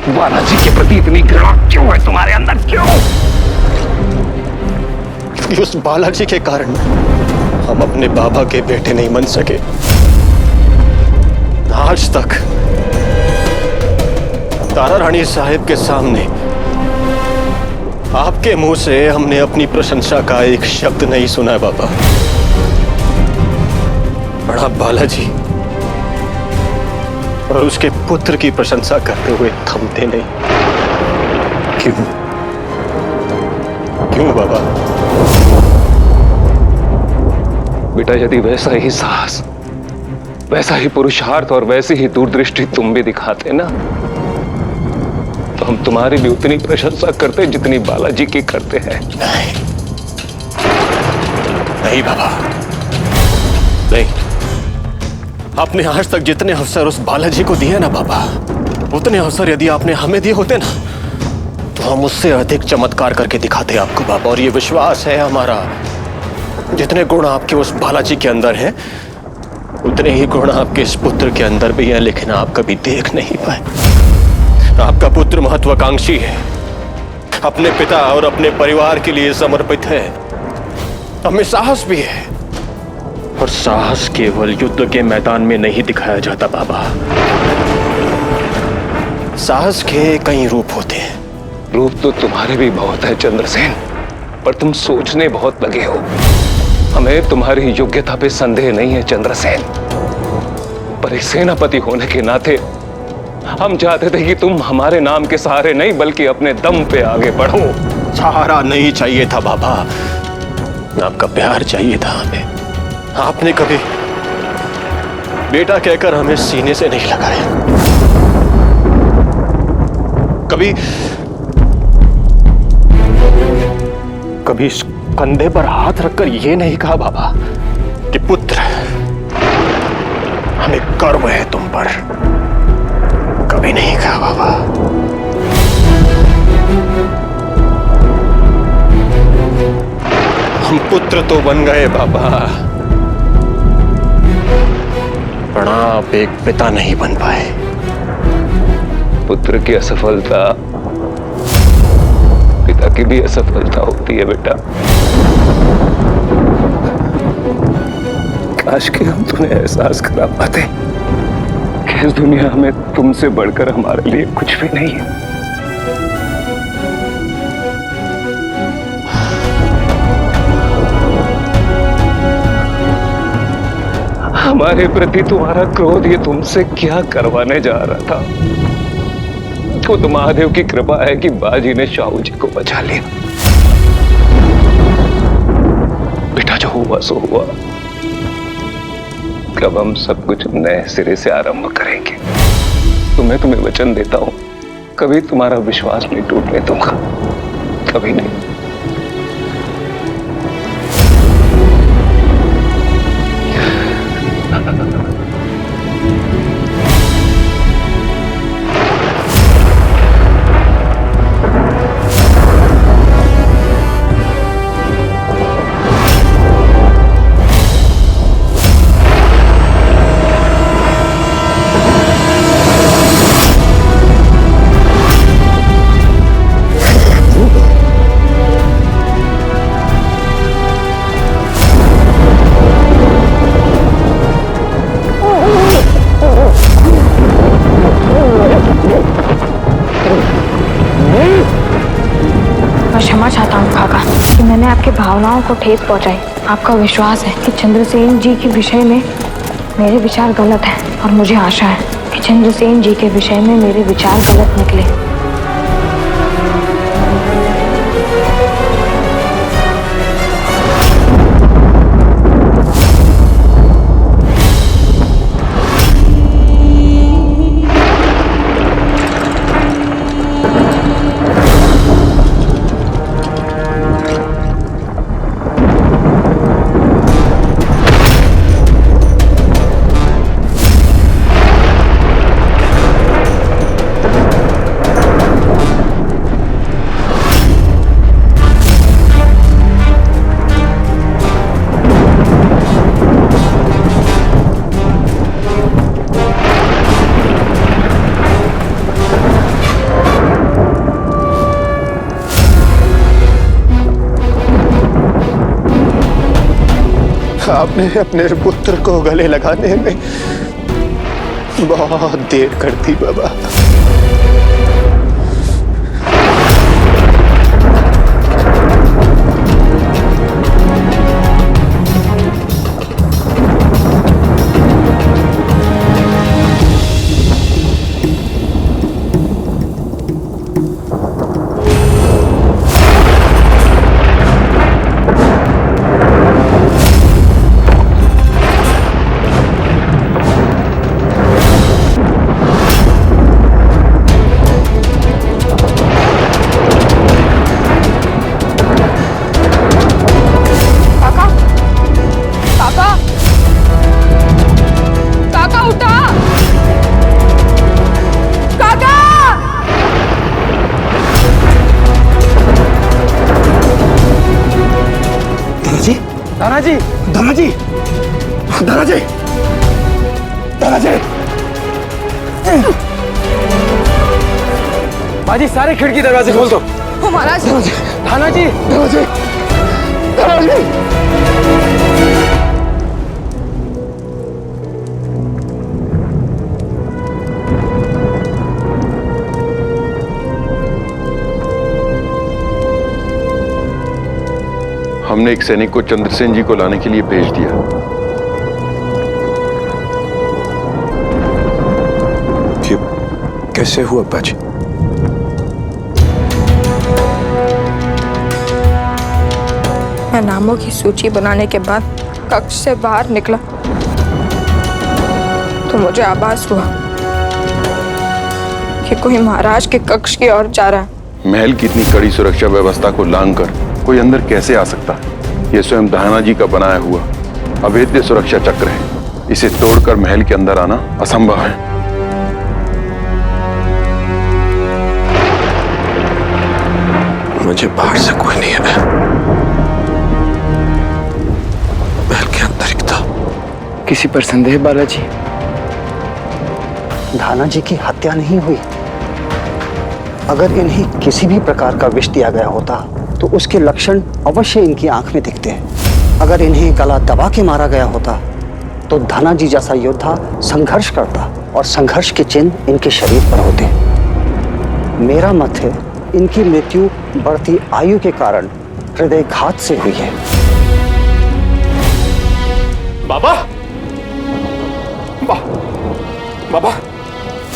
बालाजी के प्रति इतनी घृणा क्यों है तुम्हारे अंदर, क्यों? क्योंकि उस बालाजी के कारण हम अपने बाबा के बेटे नहीं बन सके। आज तक तारा रानी साहिब के सामने आपके मुंह से हमने अपनी प्रशंसा का एक शब्द नहीं सुना है बाबा। बड़ा बालाजी और उसके पुत्र की प्रशंसा करते हुए थमते नहीं। क्यों? क्यों बाबा? बेटा, यदि वैसा ही साहस, वैसा ही पुरुषार्थ और वैसी ही दूरदृष्टि तुम भी दिखाते ना, तो हम तुम्हारी भी उतनी प्रशंसा करते जितनी बालाजी की करते हैं। नहीं, नहीं बाबा, नहीं। आपने आज तक जितने अवसर उस बालाजी को दिए ना बाबा, उतने अवसर यदि आपने हमें दिए होते ना, तो हम उससे अधिक चमत्कार करके दिखाते आपको बाबा। और ये विश्वास है हमारा, जितने गुण आपके उस बालाजी के अंदर हैं, उतने ही गुण आपके इस पुत्र के अंदर भी हैं, लेकिन आप कभी देख नहीं पाए। आपका पुत्र महत्वाकांक्षी है, अपने पिता और अपने परिवार के लिए समर्पित है, हमें साहस भी है। और साहस केवल युद्ध के मैदान में नहीं दिखाया जाता बाबा। साहस के कई रूप होते हैं। रूप तो तुम्हारे भी बहुत है चंद्रसेन, पर तुम सोचने बहुत लगे हो। हमें तुम्हारी योग्यता पे संदेह नहीं है चंद्रसेन, पर एक सेनापति होने के नाते हम चाहते थे कि तुम हमारे नाम के सहारे नहीं बल्कि अपने दम पे आगे बढ़ो। सहारा नहीं चाहिए था बाबा, आपका प्यार चाहिए था हमें। आपने कभी बेटा कहकर हमें सीने से नहीं लगाया, कभी कभी कंधे पर हाथ रखकर यह नहीं कहा बाबा कि पुत्र हमें गर्व है तुम पर, कभी नहीं कहा बाबा। हम पुत्र तो बन गए बाबा, पर आप एक पिता नहीं बन पाए। पुत्र की असफलता पिता की भी असफलता होती है बेटा। काश कि हम तुम्हें एहसास करा पाते कि इस दुनिया में तुमसे बढ़कर हमारे लिए कुछ भी नहीं है। हमारे प्रति तुम्हारा क्रोध ये तुमसे क्या करवाने जा रहा था? वो तो महादेव की कृपा है कि बाजी ने शाहू जी को बचा लिया। बेटा, जो हुआ सो हुआ। कब हम सब कुछ नए सिरे से आरंभ करेंगे। तुम्हें वचन देता हूं, कभी तुम्हारा विश्वास नहीं टूटने दूंगा, कभी नहीं। क्षमा चाहता हूँ काका कि मैंने आपकी भावनाओं को ठेस पहुँचाई। आपका विश्वास है कि चंद्रसेन जी के विषय में मेरे विचार गलत हैं और मुझे आशा है कि चंद्रसेन जी के विषय में मेरे विचार गलत निकले। आपने अपने पुत्र को गले लगाने में बहुत देर कर दी बाबा। दादाजी, दादाजी, दादाजी, दादाजी, बाजी सारे खिड़की दरवाजे खोल दो। महाराज, दादाजी, दादाजी, दादाजी। हमने एक सैनिक को चंद्रसेन जी को लाने के लिए भेज दिया। ये कैसे हुआ बाजी? मैं नामों की सूची बनाने के बाद कक्ष से बाहर निकला तो मुझे आभास हुआ कि कोई महाराज के कक्ष की ओर जा रहा है। महल की इतनी कड़ी सुरक्षा व्यवस्था को लांघकर कोई अंदर कैसे आ सकता है? यह स्वयं दहाना जी का बनाया हुआ अवैध सुरक्षा चक्र है। इसे तोड़कर महल के अंदर आना असंभव है। मुझे बाहर से कोई नहीं आया, महल के अंदर ही था। किसी पर संदेह बालाजी? दहाना जी की हत्या नहीं हुई। अगर इन्हें किसी भी प्रकार का विष दिया गया होता तो उसके लक्षण अवश्य इनकी आंख में दिखते हैं। अगर इन्हें गला दबा के मारा गया होता तो दहाना जी जैसा योद्धा संघर्ष करता और संघर्ष के चिन्ह इनके शरीर पर होते। मेरा मत है इनकी मृत्यु बढ़ती आयु के कारण हृदयघात से हुई है। बाबा, बाबा,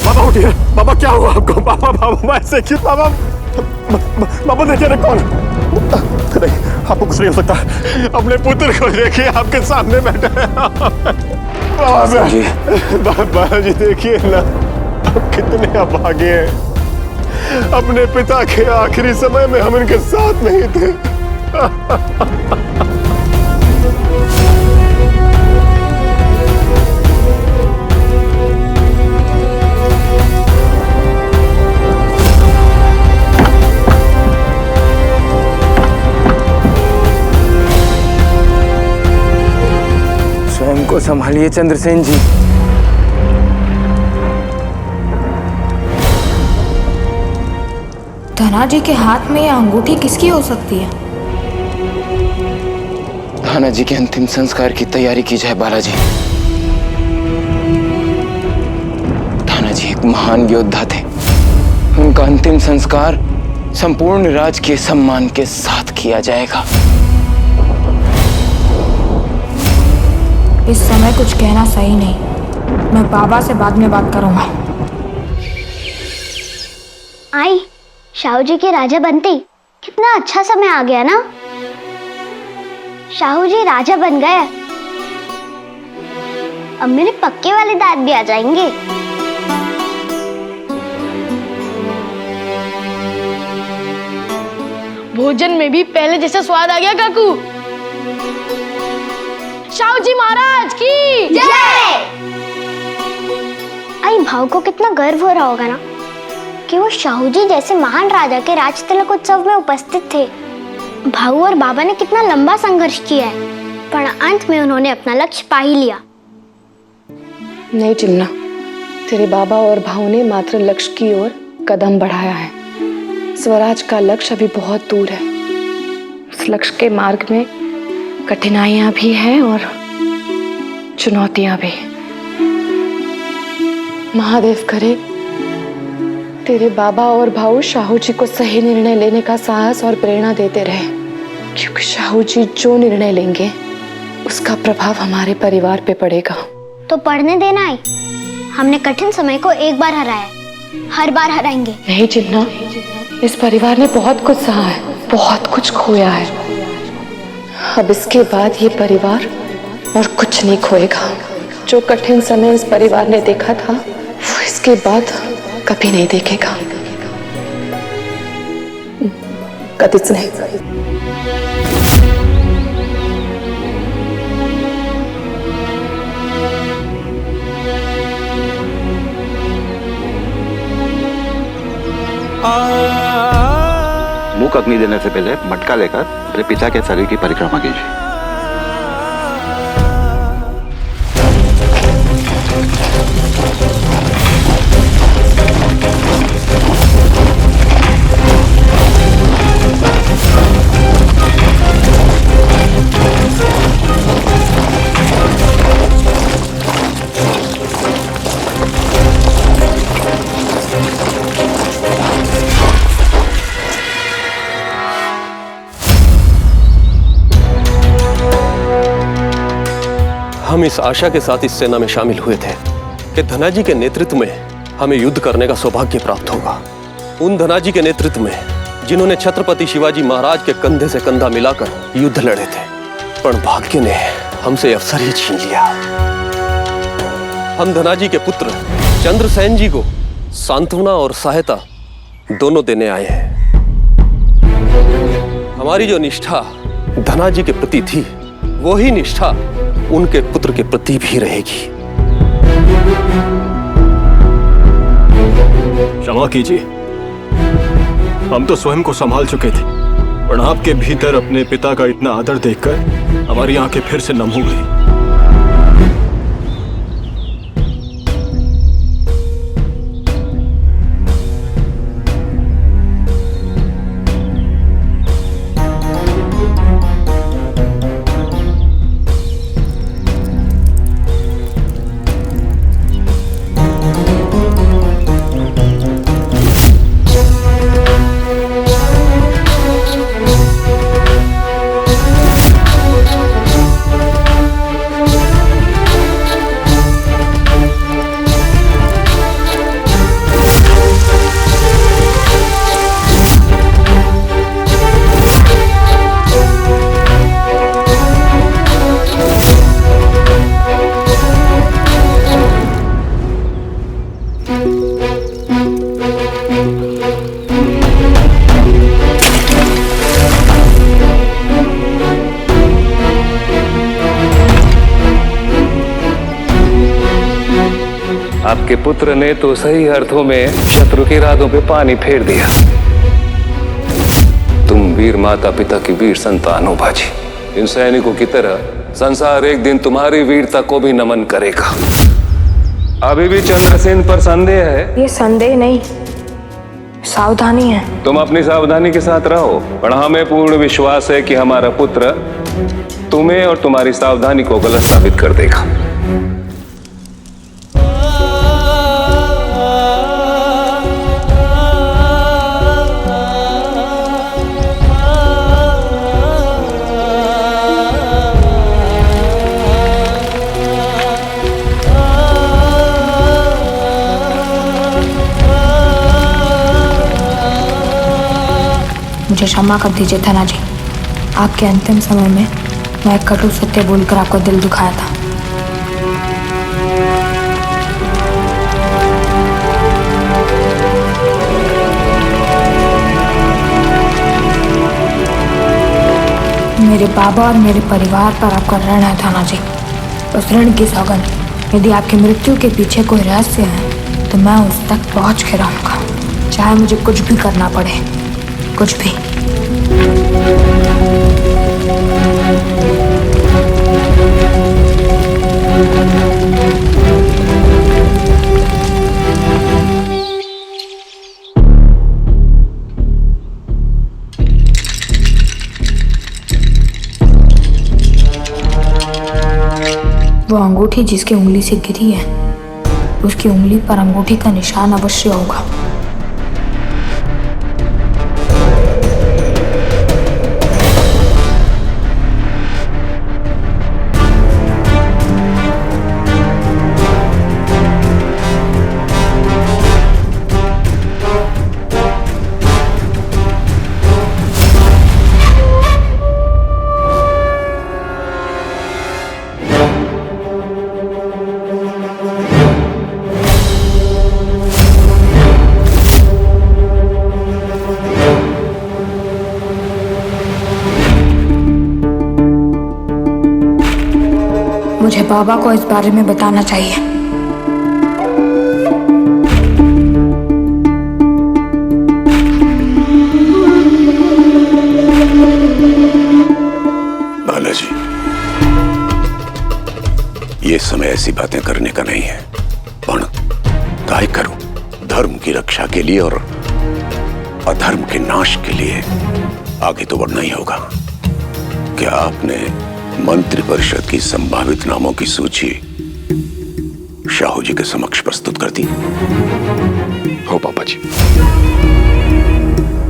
बाबा उठिए। बाबा क्या हुआ आपको? बाबा, बाबा ऐसे क्यों? बाबा, बाबा देखिए ना कौन? नहीं, आपको कुछ नहीं हो सकता। अपने पुत्र को देखिए, आपके सामने बैठा है। बाबा जी देखिए ना, आप कितने अभागे हैं। अपने पिता के आखिरी समय में हम इनके साथ नहीं थे। स्वयं को संभालिए चंद्रसेन जी। धना जी के हाथ में यह अंगूठी किसकी हो सकती है? दहाना जी के अंतिम संस्कार की तैयारी की जाए बालाजी। दहाना जी एक महान योद्धा थे। उनका अंतिम संस्कार संपूर्ण राजकीय सम्मान के साथ किया जाएगा। इस समय कुछ कहना सही नहीं। मैं बाबा से बाद में बात करूंगा। आई, शाहू जी के राजा बनते कितना अच्छा समय आ गया ना। शाहू जी राजा बन गए, अब मेरे पक्के वाले दांत भी आ जाएंगे। भोजन में भी पहले जैसा स्वाद आ गया काकू। शाहू जी महाराज की जय। आई, भाव को कितना गर्व हो रहा होगा ना कि वो शाहू जी जैसे महान राजा के राज तिलक उत्सव में उपस्थित थे। भाऊ और बाबा ने कितना लंबा संघर्ष किया है, पर अंत में उन्होंने अपना लक्ष्य पा ही लिया। नहीं चिमना, तेरे बाबा और भाऊ ने मात्र लक्ष्य की ओर कदम बढ़ाया है। स्वराज का लक्ष्य अभी बहुत दूर है। उस लक्ष्य के मार्ग में कठिनाइयां भी हैं और चुनौतियां भी। महादेव करे तेरे बाबा और भाऊ शाहू जी को सही निर्णय लेने का साहस और प्रेरणा देते रहे, क्योंकि शाहू जी जो निर्णय लेंगे उसका प्रभाव हमारे परिवार पे पड़ेगा। तो पढ़ने देना है। हमने कठिन समय को एक बार हराया, हर बार हराएंगे। नहीं चिन्ना, इस परिवार ने बहुत कुछ सहा है, बहुत कुछ खोया है। अब इसके बाद ये परिवार और कुछ नहीं खोएगा। जो कठिन समय इस परिवार ने देखा था वो इसके बाद कभी नहीं देखेगा, कभी नहीं। मुख अग्नि देने से पहले मटका लेकर अपने पिता के शरीर की परिक्रमा कीजिए। हम इस आशा के साथ इस सेना में शामिल हुए थे कि धनाजी के नेतृत्व में हमें युद्ध करने का सौभाग्य प्राप्त होगा। उन धनाजी के नेतृत्व में जिन्होंने छत्रपति शिवाजी महाराज के कंधे से कंधा मिलाकर युद्ध लड़े थे, पर भाग्य ने हमसे अवसर ही छीन लिया। हम धनाजी के पुत्र चंद्रसेन जी को सांत्वना और सहायता दोनों देने आए हैं। हमारी जो निष्ठा धनाजी के प्रति थी, वही निष्ठा उनके पुत्र के प्रति भी रहेगी। क्षमा कीजिए, हम तो स्वयं को संभाल चुके थे, पर आपके भीतर अपने पिता का इतना आदर देखकर हमारी आंखें फिर से नम हो गई। आपके पुत्र ने तो सही अर्थों में शत्रु के इरादों पे पानी फेर दिया। तुम वीर माता पिता की वीर संतान हो बाजी। इन सैनिकों की तरह संसार एक दिन तुम्हारी वीरता को भी नमन करेगा। अभी भी चंद्रसेन पर संदेह है? ये संदेह नहीं, सावधानी है। तुम अपनी सावधानी के साथ रहो, पर हमें पूर्ण विश्वास है कि हमारा पुत्र तुम्हें और तुम्हारी सावधानी को गलत साबित कर देगा। मुझे क्षमा कर दीजिए धनाजी, आपके अंतिम समय में मैं कटु सत्य बोलकर आपका दिल दुखाया था। मेरे बाबा और मेरे परिवार पर आपका ऋण है धनाजी। उस ऋण की सौगंध, यदि आपकी मृत्यु के पीछे कोई रहस्य है तो मैं उस तक पहुंच के रहूंगा, चाहे मुझे कुछ भी करना पड़े, कुछ भी। वो अंगूठी जिसकी उंगली से गिरी है उसकी उंगली पर अंगूठी का निशान अवश्य होगा। मुझे बाबा को इस बारे में बताना चाहिए। बालाजी, ये समय ऐसी बातें करने का नहीं है। पण काय करूं? धर्म की रक्षा के लिए और अधर्म के नाश के लिए आगे तो बढ़ना ही होगा। क्या आपने मंत्रि परिषद की संभावित नामों की सूची शाहू जी के समक्ष प्रस्तुत कर दी? हो पापा जी,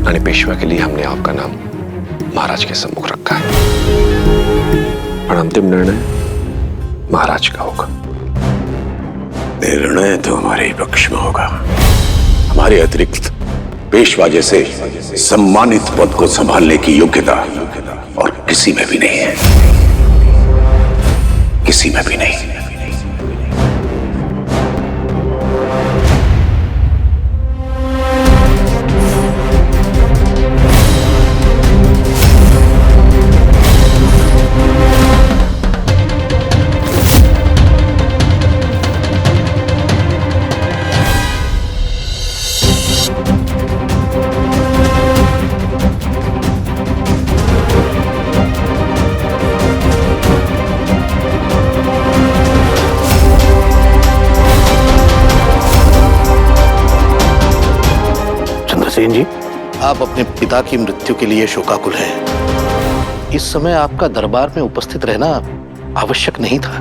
रानी पेशवा के लिए हमने आपका नाम महाराज के सम्मुख रखा है, और अंतिम निर्णय महाराज का होगा। निर्णय तो हमारे ही पक्ष में होगा। हमारे अतिरिक्त पेशवा जैसे सम्मानित पद को संभालने की योग्यता और किसी में भी नहीं है, किसी में भी नहीं। चंद्रसेन जी, आप अपने पिता की मृत्यु के लिए शोकाकुल हैं। इस समय आपका दरबार में उपस्थित रहना आवश्यक नहीं था।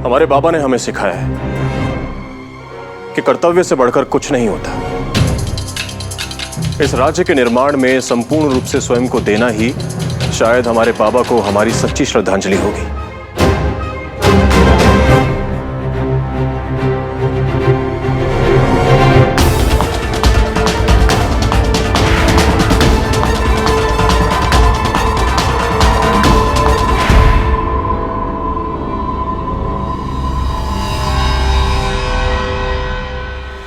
हमारे बाबा ने हमें सिखाया है कि कर्तव्य से बढ़कर कुछ नहीं होता। इस राज्य के निर्माण में संपूर्ण रूप से स्वयं को देना ही शायद हमारे बाबा को हमारी सच्ची श्रद्धांजलि होगी।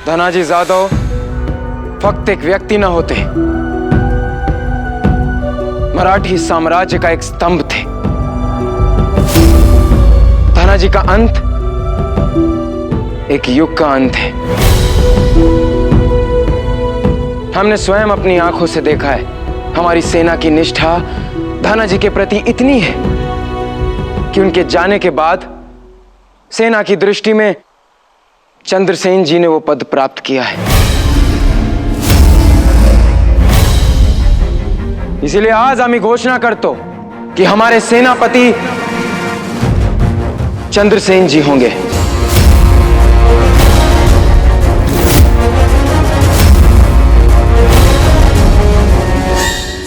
धनाजी जादव फक्त एक व्यक्ति न होते, मराठी साम्राज्य का एक स्तंभ थे। धनाजी का अंत एक युग का अंत है। हमने स्वयं अपनी आंखों से देखा है। हमारी सेना की निष्ठा धनाजी के प्रति इतनी है कि उनके जाने के बाद सेना की दृष्टि में चंद्रसेन जी ने वो पद प्राप्त किया है। इसीलिए आज हम घोषणा करतो कि हमारे सेनापति चंद्रसेन जी होंगे।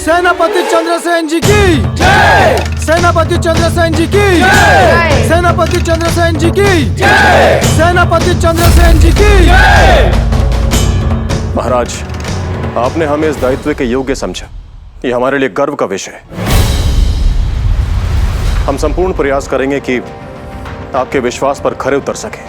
सेनापति चंद्रसेन जी की जय। सेनापति चंद्रसेन जी की जय। सेनापति चंद्रसेन जी की जय। सेनापति चंद्रसेन जी की जय। महाराज, आपने हमें इस दायित्व के योग्य समझा। ये हमारे लिए गर्व का विषय है। हम संपूर्ण प्रयास करेंगे कि आपके विश्वास पर खरे उतर सके।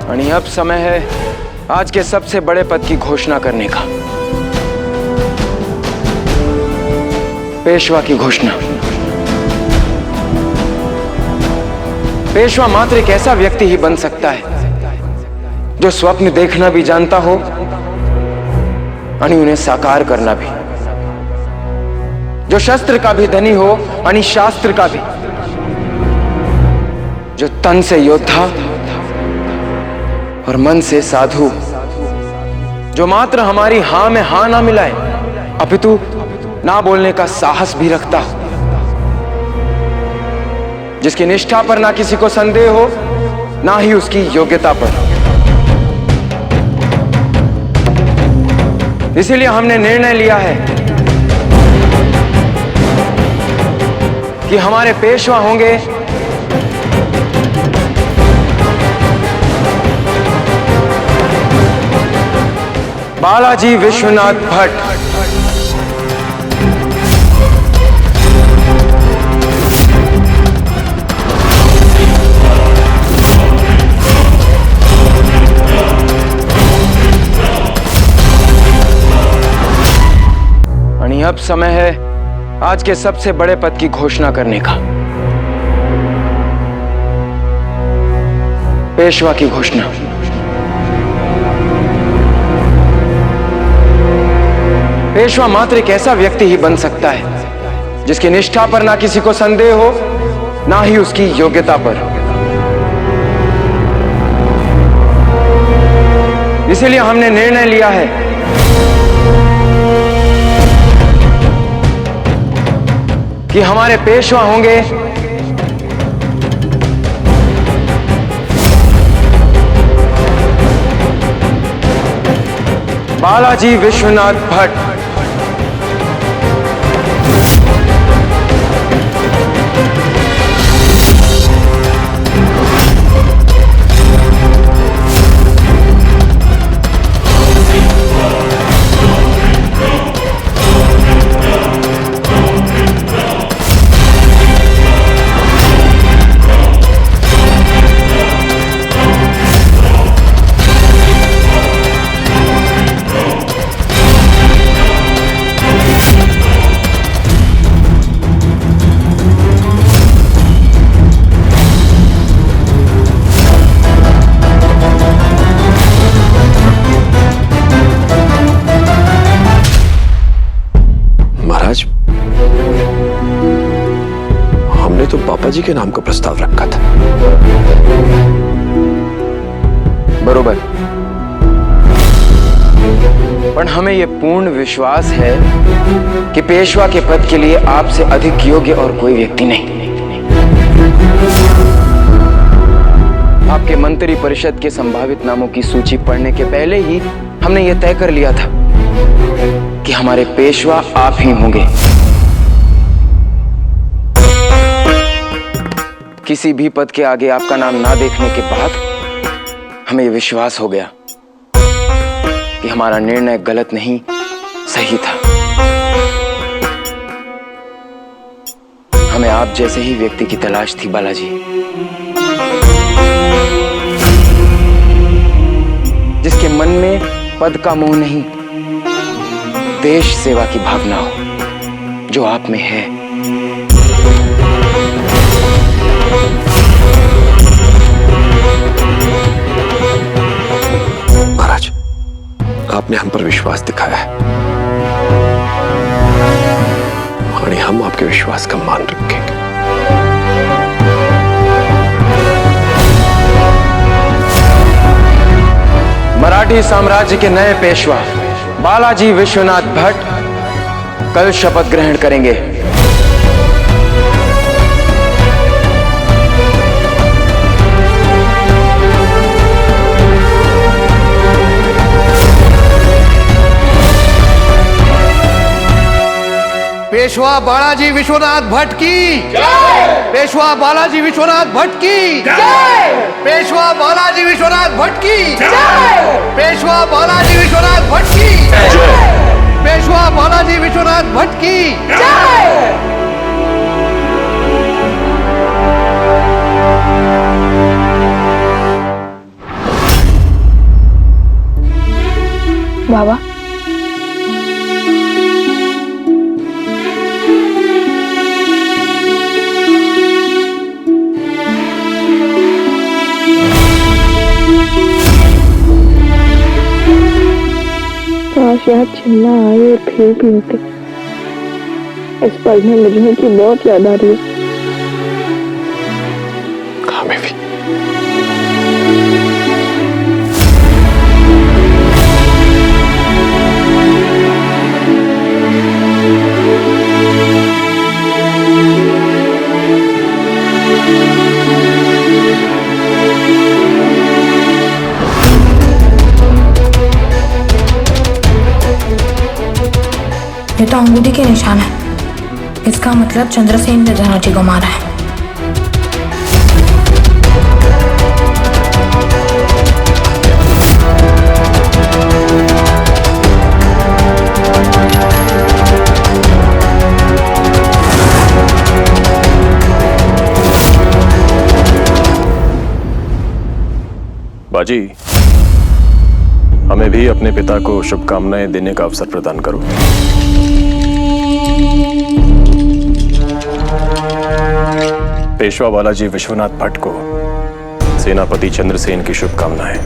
और अब समय है आज के सबसे बड़े पद की घोषणा करने का। पेशवा की घोषणा। पेशवा मात्र एक ऐसा व्यक्ति ही बन सकता है जो स्वप्न देखना भी जानता हो और उन्हें साकार करना भी, जो शस्त्र का भी धनी हो और शास्त्र का भी, जो तन से योद्धा और मन से साधु, जो मात्र हमारी हां में हां ना मिलाए अपितु ना बोलने का साहस भी रखता हो, जिसकी निष्ठा पर ना किसी को संदेह हो, ना ही उसकी योग्यता पर। इसीलिए हमने निर्णय लिया है कि हमारे पेशवा होंगे बालाजी विश्वनाथ भट्ट। आणि अब समय है आज के सबसे बड़े पद की घोषणा करने का, पेशवा की घोषणा। पेशवा मात्र एक ऐसा व्यक्ति ही बन सकता है जिसकी निष्ठा पर ना किसी को संदेह हो, ना ही उसकी योग्यता पर। इसीलिए हमने निर्णय लिया है कि हमारे पेशवा होंगे बालाजी विश्वनाथ भट्ट। महाराज, हमने तो पापा जी के नाम का प्रस्ताव रखा था। बरोबर, पर हमें यह पूर्ण विश्वास है कि पेशवा के पद के लिए आपसे अधिक योग्य और कोई व्यक्ति नहीं। आपके मंत्री परिषद के संभावित नामों की सूची पढ़ने के पहले ही हमने यह तय कर लिया था कि हमारे पेशवा आप ही होंगे। किसी भी पद के आगे आपका नाम ना देखने के बाद हमें यह विश्वास हो गया कि हमारा निर्णय गलत नहीं, सही था। हमें आप जैसे ही व्यक्ति की तलाश थी बालाजी, जिसके मन में पद का मोह नहीं, देश सेवा की भावना हो, जो आप में है। महाराज, आपने हम पर विश्वास दिखाया है और हम आपके विश्वास का मान रखेंगे। मराठी साम्राज्य के नए पेशवा बालाजी विश्वनाथ भट्ट कल शपथ ग्रहण करेंगे। पेशवा बालाजी विश्वनाथ भट्ट की जय। पेशवा बालाजी विश्वनाथ भट्ट की जय। पेशवा बालाजी विश्वनाथ भट्ट की जय। पेशवा बालाजी विश्वनाथ भट्ट की जय। पेशवा बालाजी विश्वनाथ भट्ट की जय। बाबा, काश याद चिल्ला आए और फिर भी होते। इस पल में मुझे की बहुत याद आ रही है। हमें भी। ये तो अंगूठी के निशान है। इसका मतलब चंद्रसेन ने धनाजी को मारा है। बाजी, हमें भी अपने पिता को शुभकामनाएं देने का अवसर प्रदान करो। पेशवा बालाजी विश्वनाथ भट्ट को सेनापति चंद्रसेन की शुभकामनाएं।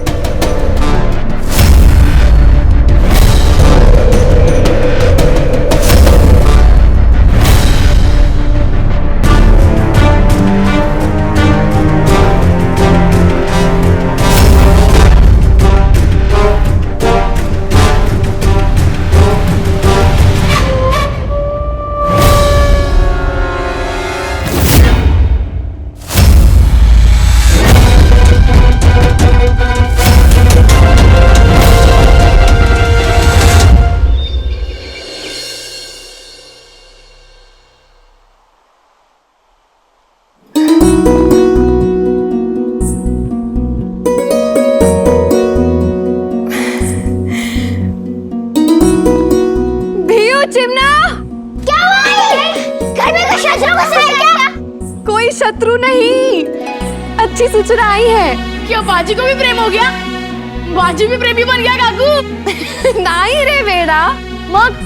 शत्रु नहीं, अच्छी सूचना आई है। क्या बाजी को भी प्रेम हो गया? बाजी भी प्रेमी बन गया काकू? नहीं रे बेड़ा, मग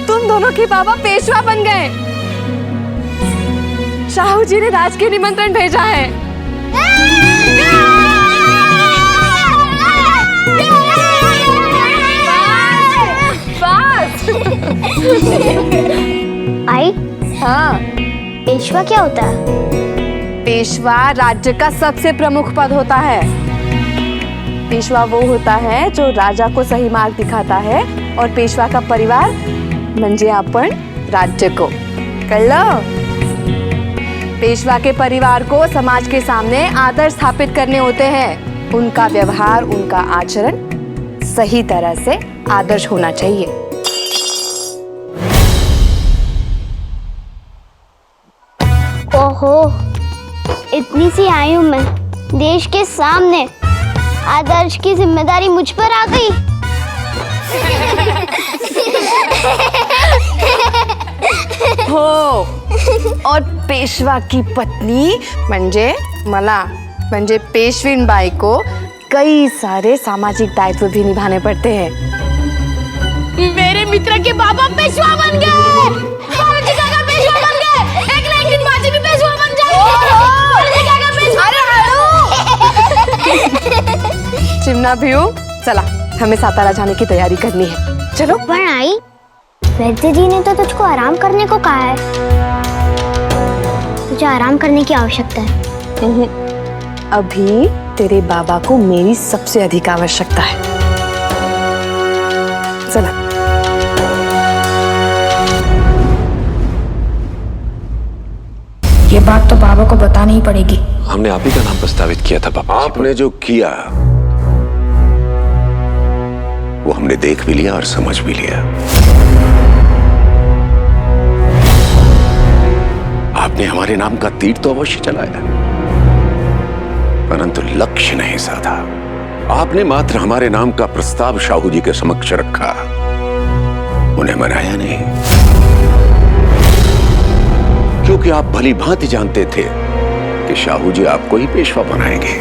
तुम दोनों के बाबा पेशवा बन गए। शाहू जी ने राज के निमंत्रण भेजा है। बस। आई? हाँ। पेशवा क्या होता है? पेशवा राज्य का सबसे प्रमुख पद होता है। पेशवा वो होता है जो राजा को सही मार्ग दिखाता है, और पेशवा का परिवार म्हणजे आपण राज्य को। कर लो। पेशवा के परिवार को समाज के सामने आदर्श स्थापित करने होते हैं। उनका व्यवहार, उनका आचरण सही तरह से आदर्श होना चाहिए। ओहो, इतनी सी आयु में देश के सामने आदर्श की जिम्मेदारी मुझ पर आ गई। हो, और पेशवा की पत्नी म्हणजे मला, म्हणजे पेशवीन बाई को कई सारे सामाजिक दायित्व भी निभाने पड़ते हैं। मेरे मित्र के बाबा पेशवा बन गए। बालाजी काका पेशवा बन गए। एक ना एक दिन बाजी भी पेशवा बन जाएगी। बालाजी काका पेशवा। चिमना भीऊ, चला हमें सातारा जाने की तैयारी करनी है। चलो। पर आई, वैद्य जी ने तो तुझको आराम करने को कहा है। तुझे आराम करने की आवश्यकता है। अभी तेरे बाबा को मेरी सबसे अधिक आवश्यकता है। चला। ये बात तो बाबा को बतानी ही पड़ेगी। हमने आप ही का नाम प्रस्तावित किया था पापा। आपने जो किया वो हमने देख भी लिया और समझ भी लिया। आपने हमारे नाम का तीर तो अवश्य चलाया, परंतु लक्ष्य नहीं साधा। आपने मात्र हमारे नाम का प्रस्ताव शाहू जी के समक्ष रखा, उन्हें मनाया नहीं, क्योंकि आप भली भांति जानते थे कि शाहू जी आपको ही पेशवा बनाएंगे।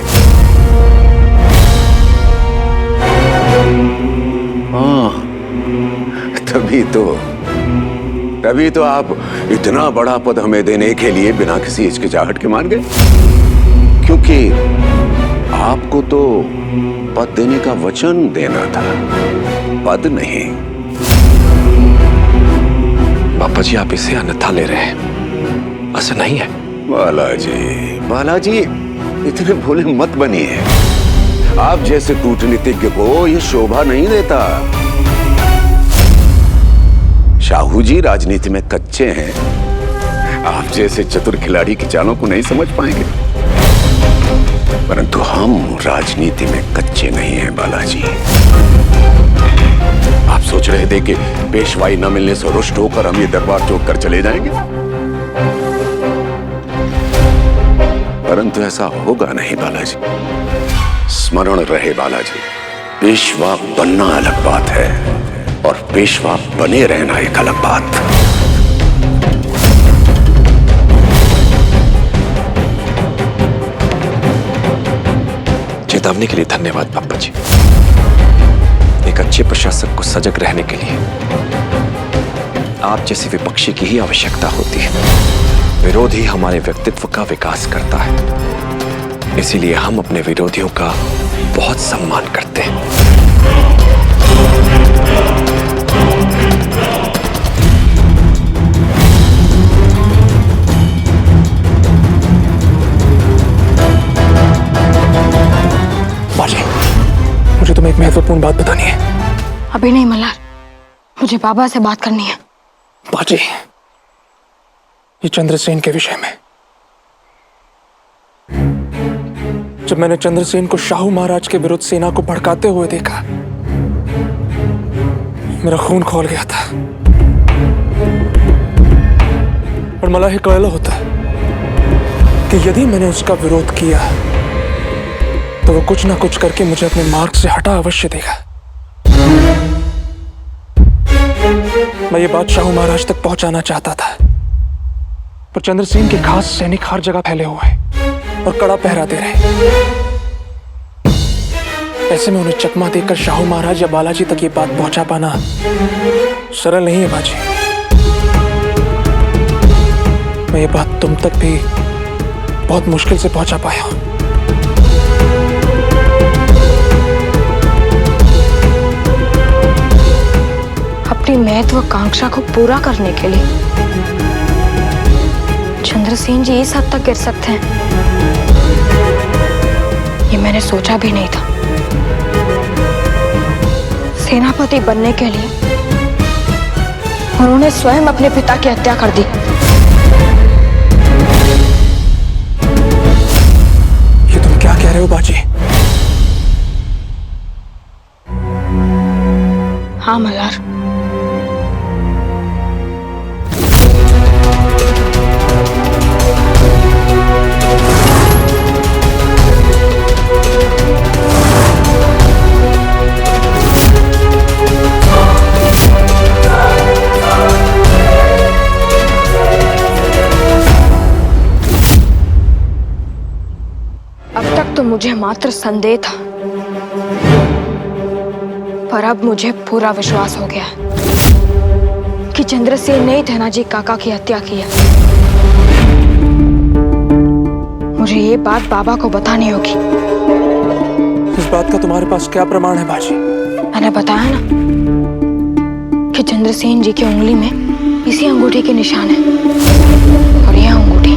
हाँ, तभी तो आप इतना बड़ा पद हमें देने के लिए बिना किसी हिचकिचाहट के मान गए, क्योंकि आपको तो पद देने का वचन देना था, पद नहीं। पापा जी, आप इसे अन्यथा ले रहे हैं, ऐसा नहीं है। बालाजी इतने भोले मत बनिए। आप जैसे कूटनीतिज्ञ को यह शोभा नहीं देता। शाहू जी राजनीति में कच्चे हैं, आप जैसे चतुर खिलाड़ी की चालों को नहीं समझ पाएंगे, परंतु हम राजनीति में कच्चे नहीं हैं बालाजी। आप सोच रहे थे कि पेशवाई न मिलने से रुष्ट होकर हम ये दरबार छोड़कर चले जाएंगे, परंतु ऐसा होगा नहीं बालाजी। स्मरण रहे बालाजी, पेशवा बनना अलग बात है और पेशवा बने रहना एक अलग बात। चेतावनी के लिए धन्यवाद पापा जी। एक अच्छे प्रशासक को सजग रहने के लिए आप जैसे विपक्षी की ही आवश्यकता होती है। विरोधी हमारे व्यक्तित्व का विकास करता है, इसीलिए हम अपने विरोधियों का बहुत सम्मान करते हैं। बाजी, मुझे तुम्हें एक महत्वपूर्ण बात बतानी है। अभी नहीं मल्हार, मुझे बाबा से बात करनी है। बाजी, ये चंद्रसेन के विषय में। जब मैंने चंद्रसेन को शाहू महाराज के विरुद्ध सेना को भड़काते हुए देखा, मेरा खून खौल गया था। और मला ही कळलं होता कि यदि मैंने उसका विरोध किया तो वो कुछ ना कुछ करके मुझे अपने मार्ग से हटा अवश्य देगा। मैं ये बात शाहू महाराज तक पहुंचाना चाहता था, पर चंद्रसेन के खास सैनिक हर जगह फैले हुए हैं और कड़ा पहरा दे रहे। ऐसे में उन्हें चकमा देकर शाहू महाराज या बालाजी तक ये बात पहुंचा पाना सरल नहीं है बाजी। मैं ये बात तुम तक भी बहुत मुश्किल से पहुंचा पाया हूं। अपनी महत्वाकांक्षा को पूरा करने के लिए चंद्रसेन जी इस हद तक गिर सकते हैं, ये मैंने सोचा भी नहीं था। सेनापति बनने के लिए उन्होंने स्वयं अपने पिता की हत्या कर दी। ये तुम क्या कह रहे हो बाजी? हाँ मल्हार, तो मुझे मात्र संदेह था, पर अब मुझे पूरा विश्वास हो गया कि चंद्रसेन ने धनाजी काका की हत्या की है। मुझे ये बात बाबा को बतानी होगी। इस बात का तुम्हारे पास क्या प्रमाण है बाजी? मैंने बताया ना कि चंद्रसेन जी की उंगली में इसी अंगूठी के निशान है, और यह अंगूठी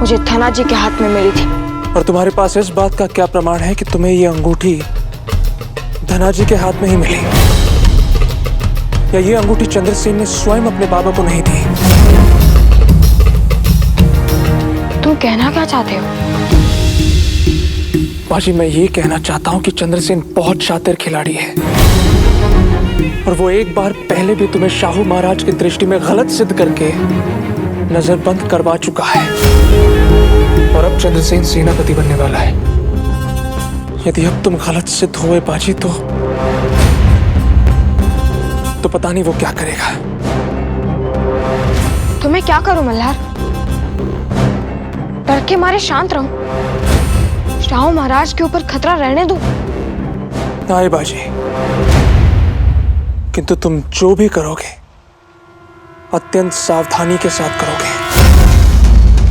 मुझे धनाजी के हाथ में मिली थी। और तुम्हारे पास इस बात का क्या प्रमाण है कि तुम्हें ये अंगूठी धनाजी के हाथ में ही मिली, या ये अंगूठी चंद्रसेन ने स्वयं अपने बाबा को नहीं दी? तुम कहना क्या चाहते हो? बाजी, मैं ये कहना चाहता हूँ कि चंद्रसेन बहुत शातिर खिलाड़ी है, और वो एक बार पहले भी तुम्हें शाहू महाराज की दृष्टि में गलत सिद्ध करके नजरबंद करवा चुका है। और अब चंद्रसेन सेनापति बनने वाला है। यदि अब तुम गलत सिद्ध हुए बाजी तो पता नहीं वो क्या करेगा। तो मैं क्या करूं मल्हार? डर के मारे शांत रहूं? शाहू महाराज के ऊपर खतरा रहने दूं? नहीं बाजी, किंतु तुम जो भी करोगे अत्यंत सावधानी के साथ करोगे,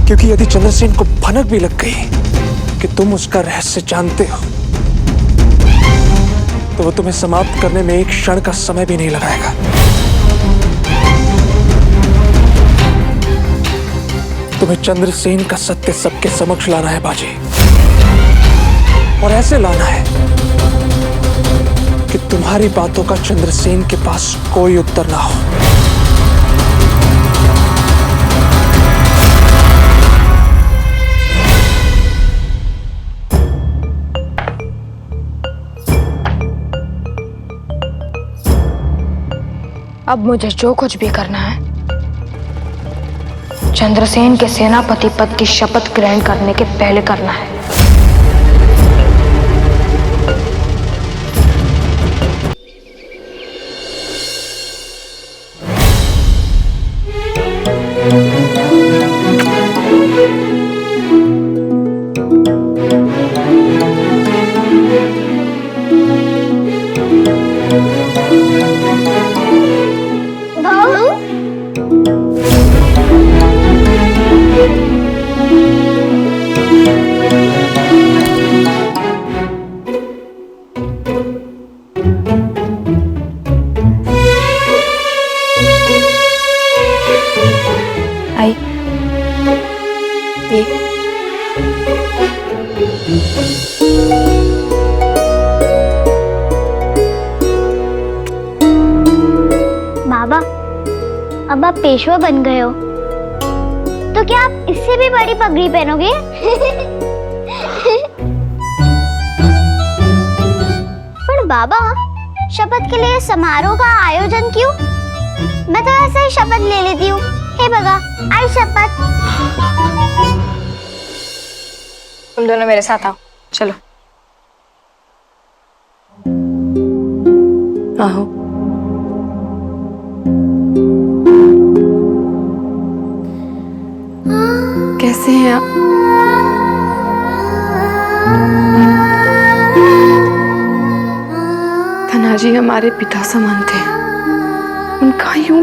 क्योंकि यदि चंद्रसेन को भनक भी लग गई कि तुम उसका रहस्य जानते हो, तो वो तुम्हें समाप्त करने में एक क्षण का समय भी नहीं लगाएगा। तुम्हें चंद्रसेन का सत्य सबके समक्ष लाना है बाजी, और ऐसे लाना है कि तुम्हारी बातों का चंद्रसेन के पास कोई उत्तर ना हो। अब मुझे जो कुछ भी करना है चंद्रसेन के सेनापति पद की शपथ ग्रहण करने के पहले करना है। बाबा, अब आप पेशवा बन गए हो, तो क्या आप इससे भी बड़ी पगड़ी पहनोगे? पर बाबा, शपथ के लिए समारोह का आयोजन क्यों? मैं तो ऐसे ही शपथ ले लेती हूँ। हे भगा, आई शपथ। तुम दोनों मेरे साथ आओ, चलो। आओ। कैसे हैं आप? धनाजी हमारे पिता समान थे। उनका यूं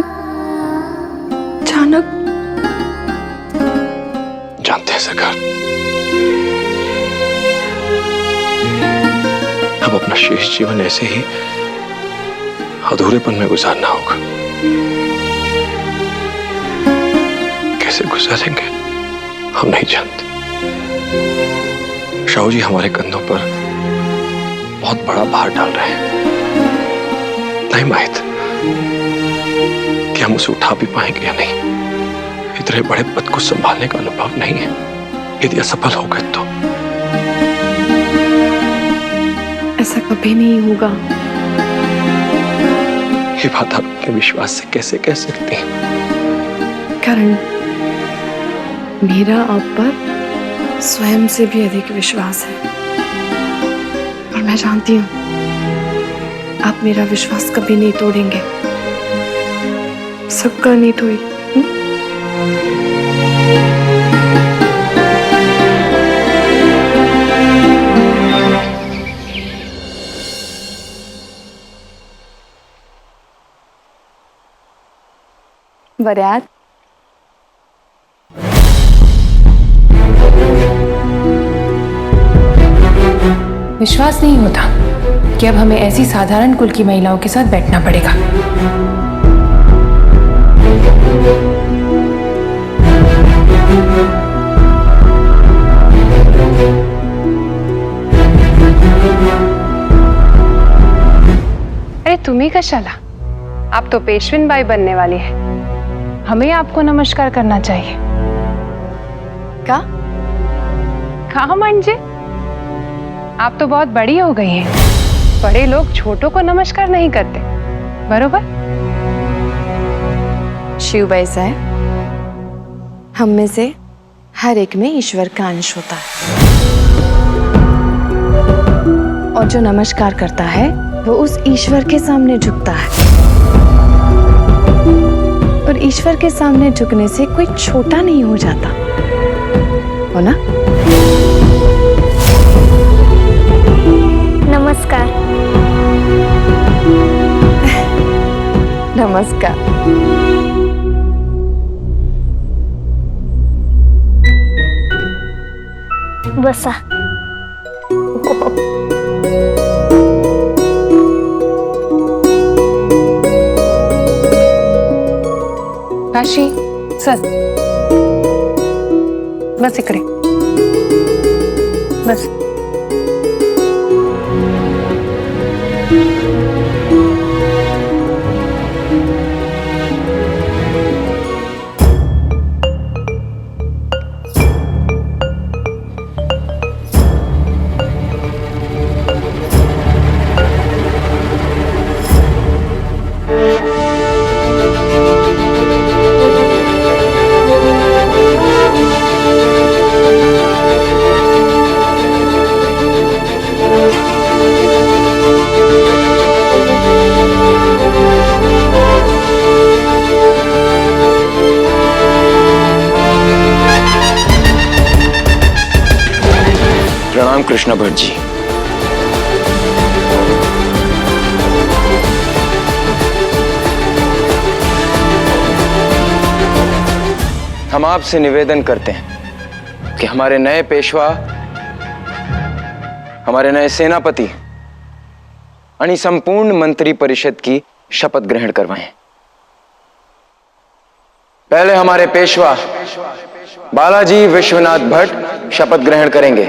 अचानक। जानते हैं सरकार, अब अपना शेष जीवन ऐसे ही अधूरेपन में गुजारना होगा। कैसे गुजारेंगे हम नहीं जानते। शाहू जी हमारे कंधों पर बहुत बड़ा भार डाल रहे हैं। नहीं माहित कि हम उसे उठा भी पाएंगे या नहीं। इतने बड़े पद को संभालने का अनुभव नहीं है। यदि असफल हो गए तो ऐसा कभी नहीं होगा। ये बात आप अपने विश्वास से कैसे कह सकती हैं? कारण मेरा आप पर स्वयं से भी अधिक विश्वास है और मैं जानती हूं आप मेरा विश्वास कभी नहीं तोड़ेंगे। सबका नहीं तोड़ेंगे। वरयात, विश्वास नहीं होता कि अब हमें ऐसी साधारण कुल की महिलाओं के साथ बैठना पड़ेगा। अरे तुम्ही कशाला? आप तो पेशविन बाई बनने वाली है। हमें आपको नमस्कार करना चाहिए। कहा म्हणजे? आप तो बहुत बड़ी हो गई हैं। बड़े लोग छोटों को नमस्कार नहीं करते, बरोबर? शिवबाई साहब, हम में से हर एक में ईश्वर का अंश होता है और जो नमस्कार करता है वो उस ईश्वर के सामने झुकता है और ईश्वर के सामने झुकने से कोई छोटा नहीं हो जाता, हो ना? नमस्कार। नमस्कार। बसा। काशी चल, बस इकडे बस. कृष्ण भट्ट जी। हम आपसे निवेदन करते हैं कि हमारे नए पेशवा, हमारे नए सेनापति यानी संपूर्ण मंत्री परिषद की शपथ ग्रहण करवाएं। पहले हमारे पेशवा बालाजी विश्वनाथ भट्ट शपथ ग्रहण करेंगे।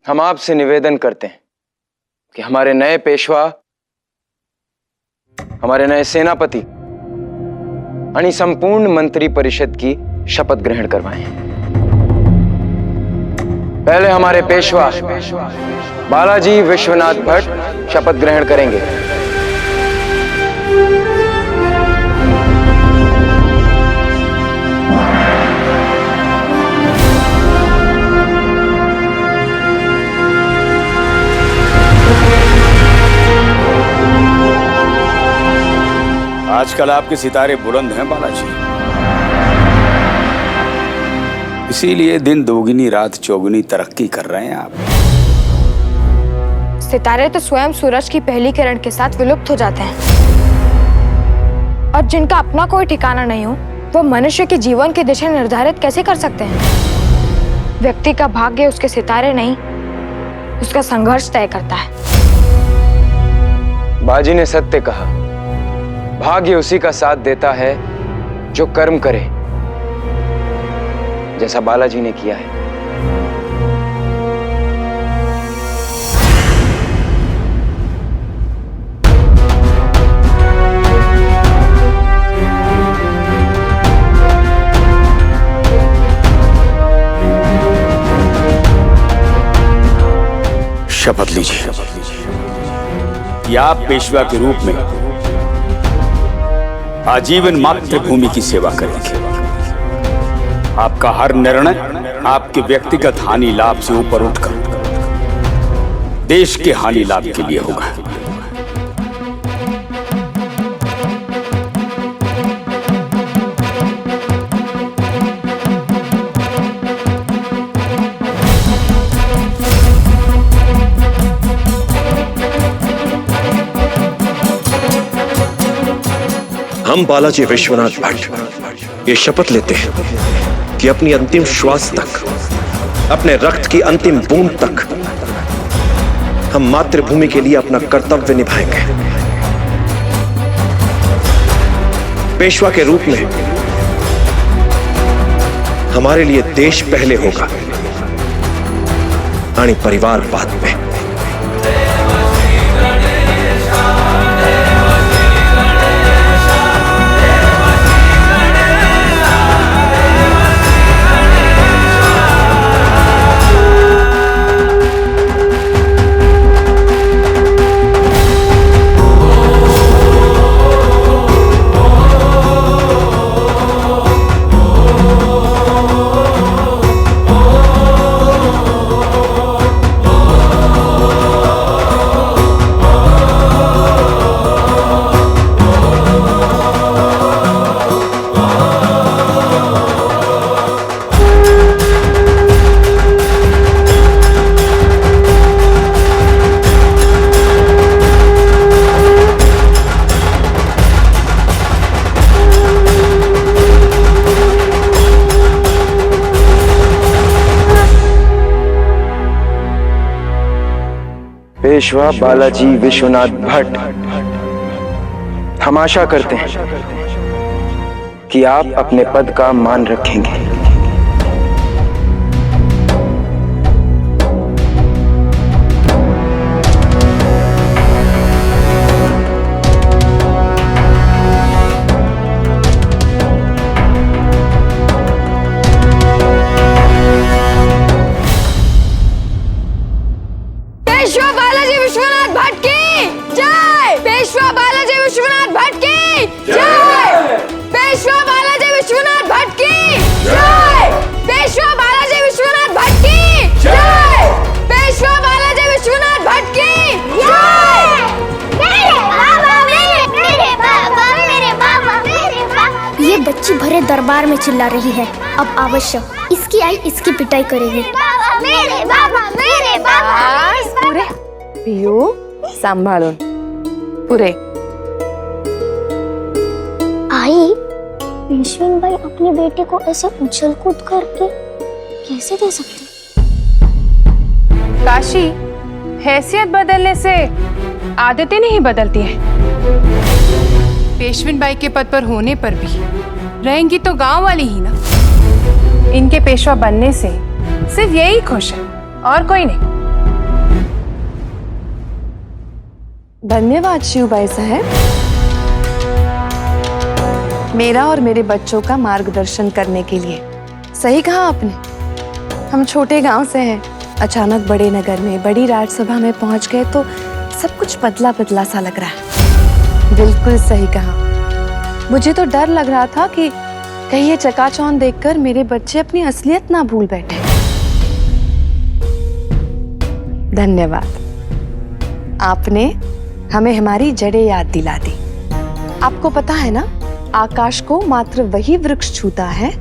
हम आपसे निवेदन करते हैं कि हमारे नए पेशवा, हमारे नए सेनापति यानी संपूर्ण मंत्री परिषद की शपथ ग्रहण करवाएं। पहले हमारे पेशवा बालाजी विश्वनाथ भट्ट शपथ ग्रहण करेंगे। आजकल आपके सितारे बुलंद हैं बालाजी, इसीलिए दिन दोगुनी रात चौगुनी तरक्की कर रहे हैं आप। सितारे तो स्वयं सूरज की पहली किरण के साथ विलुप्त हो जाते हैं, और जिनका अपना कोई ठिकाना नहीं हो वो मनुष्य के जीवन की दिशा निर्धारित कैसे कर सकते हैं? व्यक्ति का भाग्य उसके सितारे नहीं, उसका संघर्ष तय करता है। बाजी ने सत्य कहा, भाग्य उसी का साथ देता है जो कर्म करे, जैसा बालाजी ने किया है। शपथ लीजिए कि आप पेशवा के रूप में आजीवन मातृभूमि की सेवा करेंगे। आपका हर निर्णय आपके व्यक्तिगत हानि लाभ से ऊपर उठकर देश के हानि लाभ के लिए होगा। हम बालाजी विश्वनाथ भट्ट ये शपथ लेते हैं कि अपनी अंतिम श्वास तक, अपने रक्त की अंतिम बूंद तक हम मातृभूमि के लिए अपना कर्तव्य निभाएंगे। पेशवा के रूप में हमारे लिए देश पहले होगा, यानी परिवार बाद में। पेशवा बालाजी विश्वनाथ भट्ट, हम आशा करते हैं कि आप अपने पद का मान रखेंगे। दरबार में चिल्ला रही है। अब अवश्य इसकी आई इसकी पिटाई करेगी। बाबा मेरे, बाबा मेरे, बाबा। पूरे पियो सांभाळून पूरे। आई, पेशवीन बाई अपने बेटे को ऐसे उछल कूद करके कैसे दे सकते? काशी, हैसियत बदलने से आदतें नहीं बदलती हैं। पेशविन बाई के पद पर होने पर भी रहेंगी तो गांव वाली ही ना। इनके पेशवा बनने से सिर्फ यही खुश है और कोई नहीं। धन्यवाद शिवबाई साहब, मेरा और मेरे बच्चों का मार्गदर्शन करने के लिए। सही कहा आपने, हम छोटे गांव से हैं, अचानक बड़े नगर में बड़ी राजसभा में पहुंच गए तो सब कुछ बदला बदला सा लग रहा है। बिल्कुल सही कहा। मुझे तो डर लग रहा था कि कहीं ये चकाचौंध देखकर मेरे बच्चे अपनी असलियत ना भूल बैठे। धन्यवाद, आपने हमें हमारी जड़ें याद दिला दी। आपको पता है ना, आकाश को मात्र वही वृक्ष छूता है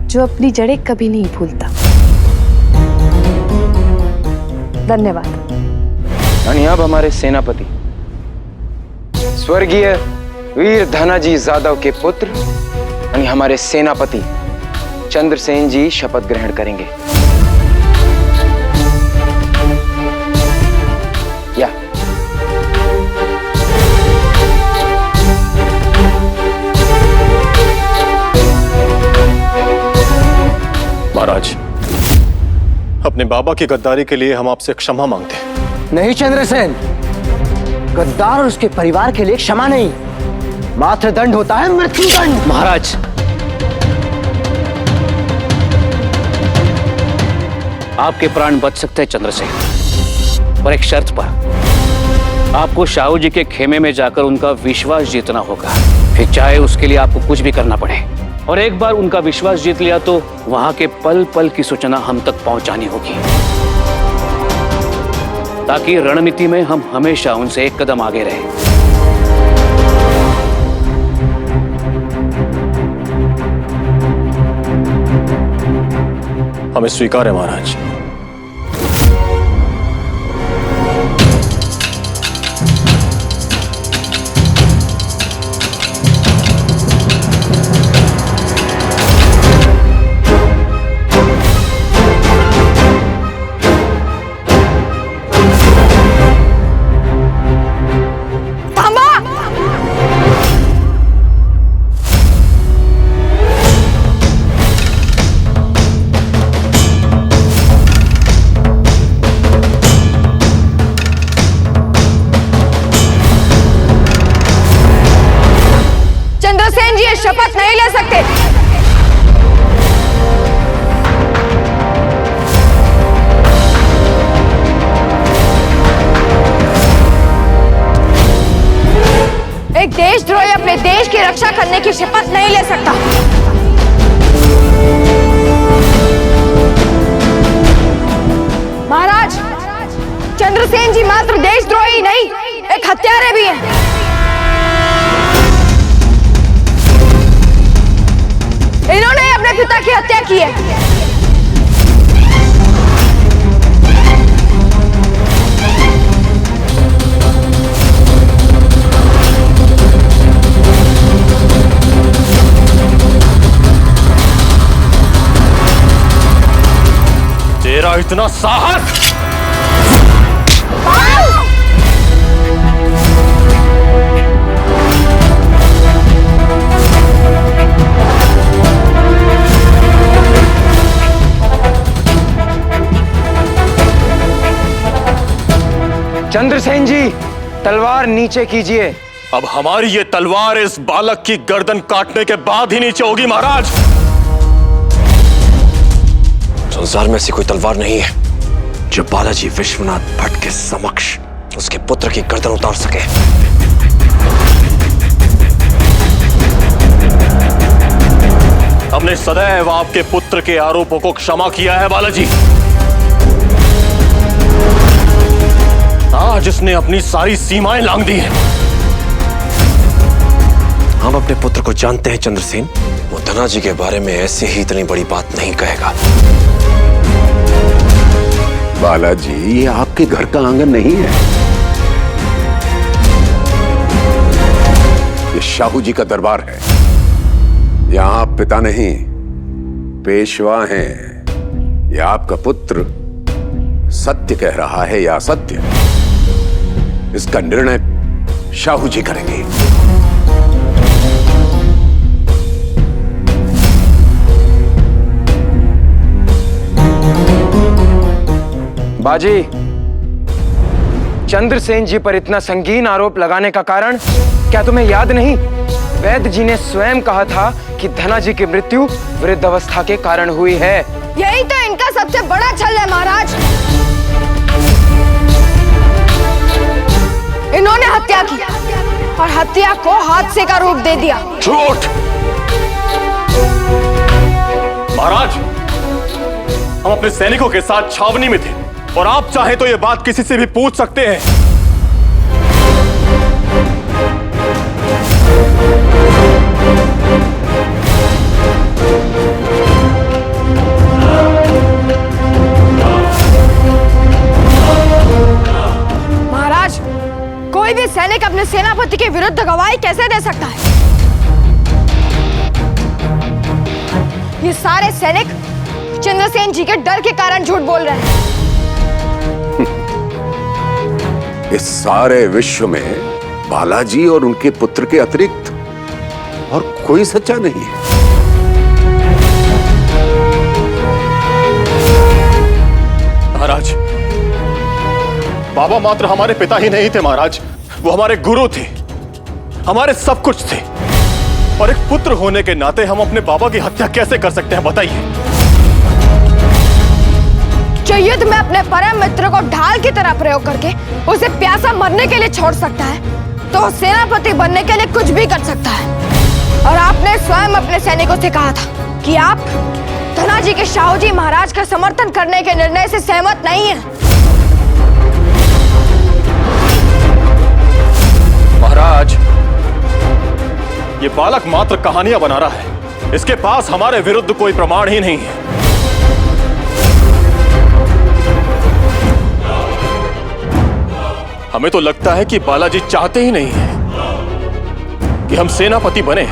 जो अपनी जड़ें कभी नहीं भूलता। धन्यवाद। यानी अब हमारे सेनापति स्वर्गीय वीर धनाजी जादव के पुत्र यानी हमारे सेनापति चंद्रसेन जी शपथ ग्रहण करेंगे। या महाराज, अपने बाबा की गद्दारी के लिए हम आपसे क्षमा मांगते हैं। नहीं चंद्रसेन, गद्दार और उसके परिवार के लिए क्षमा नहीं, मात्र दंड होता है मृत्युदंड। महाराज, आपके प्राण बच सकते हैं चंद्रसेन, पर एक शर्त पर। आपको शाहू जी के खेमे में जाकर उनका विश्वास जीतना होगा, फिर चाहे उसके लिए आपको कुछ भी करना पड़े। और एक बार उनका विश्वास जीत लिया तो वहां के पल पल की सूचना हम तक पहुंचानी होगी, ताकि रणनीति में हम हमेशा उनसे एक कदम आगे रहें। हमें स्वीकार है महाराज। चंद्रसेन जी ये शपथ नहीं ले सकते। एक देशद्रोही अपने देश की रक्षा करने की शपथ नहीं ले सकता। महाराज, चंद्रसेन जी मात्र देशद्रोही नहीं, एक हत्यारे भी हैं। इन्होंने अपने पिता की हत्या की है। तेरा इतना साहस! चंद्रसेन जी, तलवार नीचे कीजिए। अब हमारी ये तलवार इस बालक की गर्दन काटने के बाद ही नीचे होगी महाराज। संसार में ऐसी कोई तलवार नहीं है जो बालाजी विश्वनाथ भट्ट के समक्ष उसके पुत्र की गर्दन उतार सके। हमने सदैव आपके पुत्र के आरोपों को क्षमा किया है बालाजी। आज इसने अपनी सारी सीमाएं लांघ दी हैं। हम अपने पुत्र को जानते हैं चंद्रसेन, वो धनाजी के बारे में ऐसे ही इतनी बड़ी बात नहीं कहेगा। बालाजी, ये आपके घर का आंगन नहीं है, ये शाहू जी का दरबार है। यहाँ आप पिता नहीं, पेशवा हैं। ये आपका पुत्र सत्य कह रहा है या असत्य, इसका निर्णय शाहू जी करेंगे। बाजी, चंद्रसेन जी पर इतना संगीन आरोप लगाने का कारण क्या तुम्हें याद नहीं? वैद्य जी ने स्वयं कहा था कि धनाजी की मृत्यु वृद्धावस्था के कारण हुई है। यही तो इनका सबसे बड़ा छल है महाराज। इन्होंने हत्या की और हत्या को हादसे का रूप दे दिया। झूठ! महाराज, हम अपने सैनिकों के साथ छावनी में थे और आप चाहे तो यह बात किसी से भी पूछ सकते हैं। महाराज, कोई भी सैनिक अपने सेनापति के विरुद्ध गवाही कैसे दे सकता है? ये सारे सैनिक चंद्रसेन जी के डर के कारण झूठ बोल रहे हैं। इस सारे विश्व में बालाजी और उनके पुत्र के अतिरिक्त और कोई सच्चा नहीं है। महाराज, बाबा मात्र हमारे पिता ही नहीं थे महाराज, वो हमारे गुरु थे, हमारे सब कुछ थे। और एक पुत्र होने के नाते हम अपने बाबा की हत्या कैसे कर सकते हैं, बताइए? जो युद्ध में अपने परम मित्र को ढाल की तरह प्रयोग करके उसे प्यासा मरने के लिए छोड़ सकता है, तो सेनापति बनने के लिए कुछ भी कर सकता है। और आपने स्वयं अपने सैनिकों से कहा था कि आप धनाजी के शाहू जी महाराज का समर्थन करने के निर्णय से सहमत नहीं है। महाराज, ये बालक मात्र कहानियां बना रहा है, इसके पास हमारे विरुद्ध कोई प्रमाण ही नहीं है। हमें तो लगता है कि बालाजी चाहते ही नहीं है कि हम सेनापति बने,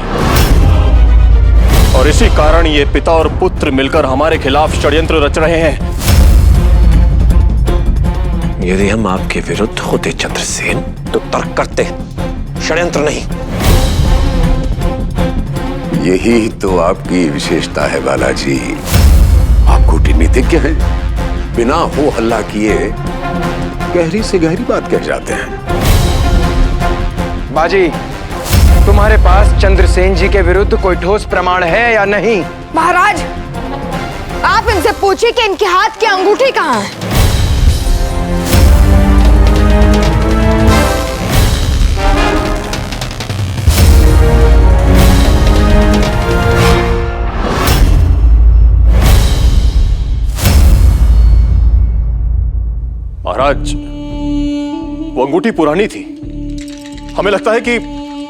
और इसी कारण ये पिता और पुत्र मिलकर हमारे खिलाफ षड्यंत्र रच रहे हैं। यदि हम आपके विरुद्ध होते चंद्रसेन, तो तर्क करते, षड्यंत्र नहीं। यही तो आपकी विशेषता है बालाजी, आप कूटनीतिज्ञ हैं। बिना हो हल्ला किए गहरी से गहरी बात कह जाते हैं। बाजी, तुम्हारे पास चंद्रसेन जी के विरुद्ध कोई ठोस प्रमाण है या नहीं? महाराज, आप इनसे पूछिए कि इनके हाथ की अंगूठी कहाँ है। महाराज, वो अंगूठी पुरानी थी। हमें लगता है कि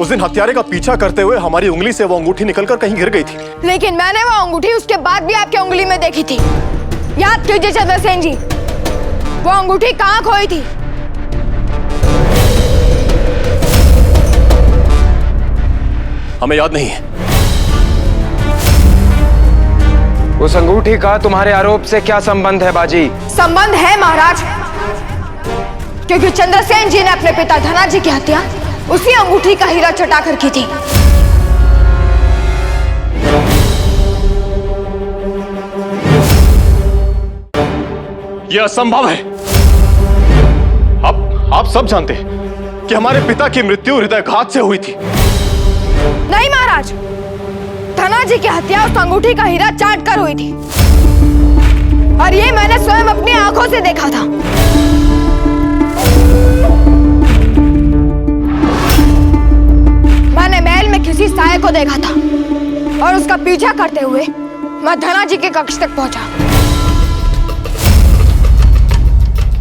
उस दिन हत्यारे का पीछा करते हुए हमारी उंगली से वो अंगूठी निकलकर कहीं गिर गई थी। लेकिन मैंने वो अंगूठी उसके बाद भी आपकी उंगली में देखी थी। याद कीजिए चंद्रसेन जी, वो अंगूठी कहाँ खोई थी? हमें याद नहीं है। उस अंगूठी का तुम्हारे आरोप से क्या संबंध है बाजी? संबंध है महाराज, क्योंकि चंद्रसेन जी ने अपने पिता धनाजी की हत्या उसी अंगूठी का हीरा चटाकर की थी। यह असंभव है। आप सब जानते हैं कि हमारे पिता की मृत्यु हृदयघात से हुई थी। नहीं महाराज, धनाजी की हत्या उस अंगूठी का हीरा चाट कर हुई थी, और ये मैंने स्वयं अपनी आंखों से देखा था। मैंने महल में किसी साये को देखा था और उसका पीछा करते हुए मैं धनाजी के कक्ष तक पहुंचा,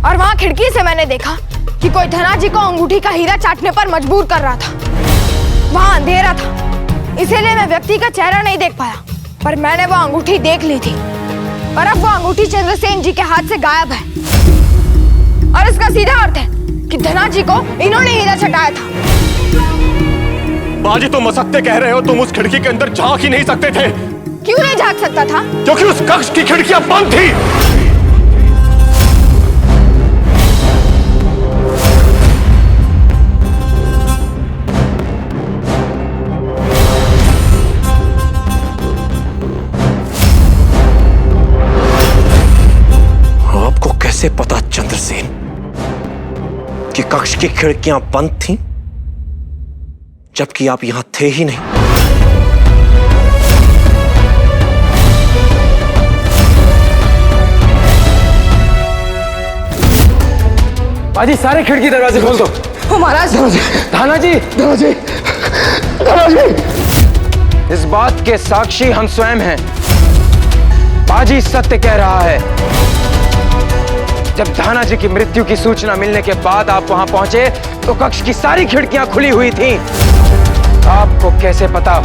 और वहां खिड़की से मैंने देखा कि कोई धनाजी को अंगूठी का हीरा चाटने पर मजबूर कर रहा था। वहां अंधेरा था इसीलिए मैं व्यक्ति का चेहरा नहीं देख पाया, पर मैंने वो अंगूठी देख ली थी और अब वो अंगूठी चंद्रसेन जी के हाथ से गायब है। और इसका सीधा अर्थ है कि धना जी को इन्होंने हीरा चटाया था। बाजी तुम असत्य कह रहे हो। तुम उस खिड़की के अंदर झांक ही नहीं सकते थे। क्यों नहीं झांक सकता था? क्योंकि उस कक्ष की खिड़कियां बंद थी। आपको कैसे पता चंद्रसेन कि कक्ष की खिड़कियां बंद थीं, जबकि आप यहां थे ही नहीं? बाजी सारे खिड़की दरवाजे खोल दो। महाराज धाना जी, धाना जी, धाना जी, इस बात के साक्षी हम स्वयं हैं। बाजी सत्य कह रहा है। जब धाना जी की मृत्यु की सूचना मिलने के बाद आप वहां पहुंचे तो कक्ष की सारी खिड़कियां खुली हुई थीं। आपको कैसे पता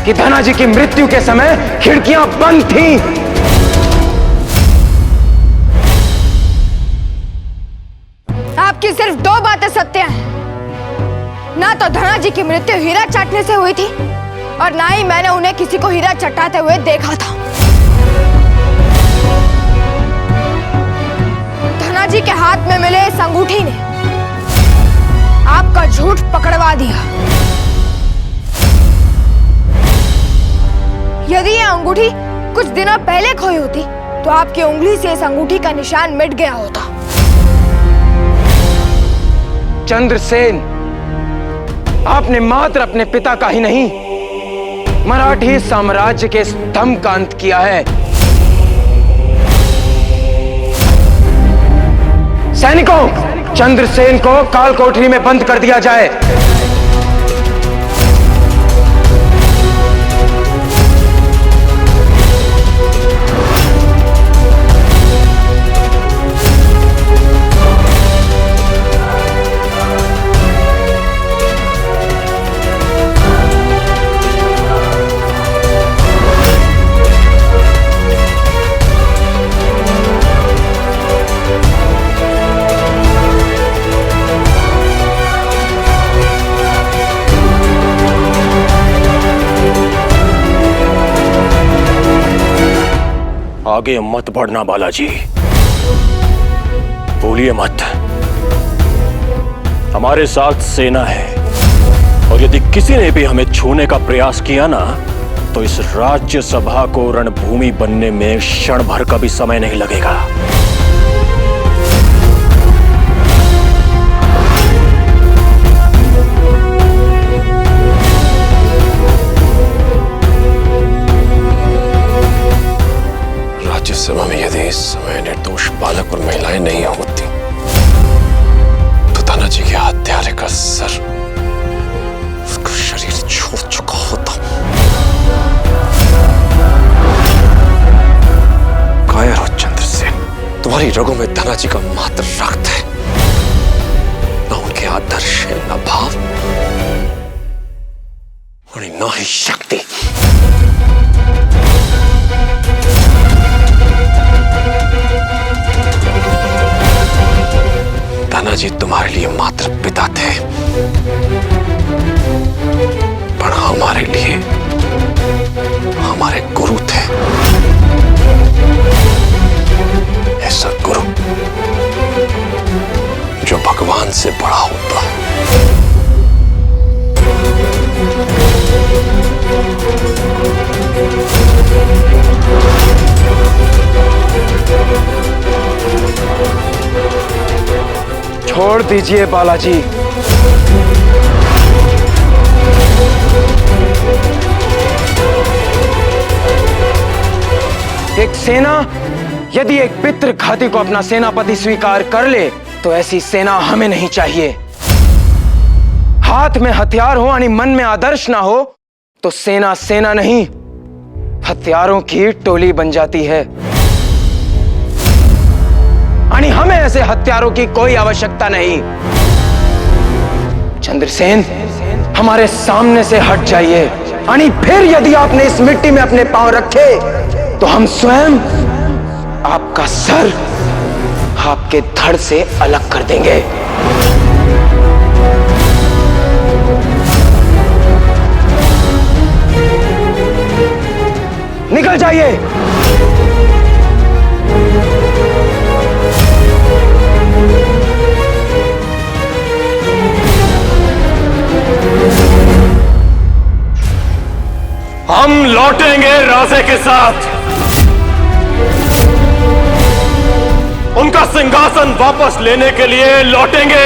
कि धाना जी की मृत्यु के समय खिड़कियां बंद थीं? आपकी सिर्फ दो बातें सत्य हैं। ना तो धना जी की मृत्यु हीरा चाटने से हुई थी और ना ही मैंने उन्हें किसी को हीरा चटाते हुए देखा था। धना जी के हाथ में मिले इस अंगूठी ने आपका झूठ पकड़वा दिया। यदि ये अंगूठी कुछ दिनों पहले खोई होती तो आपकी उंगली से इस अंगूठी का निशान मिट गया होता। चंद्रसेन, आपने मात्र अपने पिता का ही नहीं, मराठी साम्राज्य के स्तंभ का अंत किया है। सैनिकों, चंद्रसेन को काल कोठरी में बंद कर दिया जाए। आगे मत बढ़ना बालाजी, भूलिए मत, हमारे साथ सेना है और यदि किसी ने भी हमें छूने का प्रयास किया ना तो इस राज्यसभा को रणभूमि बनने में क्षण भर का भी समय नहीं लगेगा। राज्यसभा में यदि इस समय निर्दोष बालक और महिलाएं नहीं होती तो धना जी के हत्यारे का सर उसका शरीर छोड़ चुका होता। कायर हो चंद्रसेन, तुम्हारी रगों में धना जी का मात्र रक्त है, न उनके आदर्श है, न भाव और न ही शक्ति। धना जी तुम्हारे लिए मात्र पिता थे, पर हमारे लिए हमारे गुरु थे। ऐसा गुरु जो भगवान से बड़ा होता है। छोड़ दीजिए बालाजी। एक सेना यदि एक पितृ घाती को अपना सेनापति स्वीकार कर ले तो ऐसी सेना हमें नहीं चाहिए। हाथ में हथियार हो यानी मन में आदर्श ना हो तो सेना सेना नहीं, हथियारों की टोली बन जाती है। यानी हमें ऐसे हथियारों की कोई आवश्यकता नहीं। चंद्रसेन, हमारे सामने से हट जाइए। आणि फिर यदि आपने इस मिट्टी में अपने पांव रखे तो हम स्वयं आपका सर आपके धड़ से अलग कर देंगे। निकल जाइए। हम लौटेंगे राजे के साथ, उनका सिंहासन वापस लेने के लिए लौटेंगे।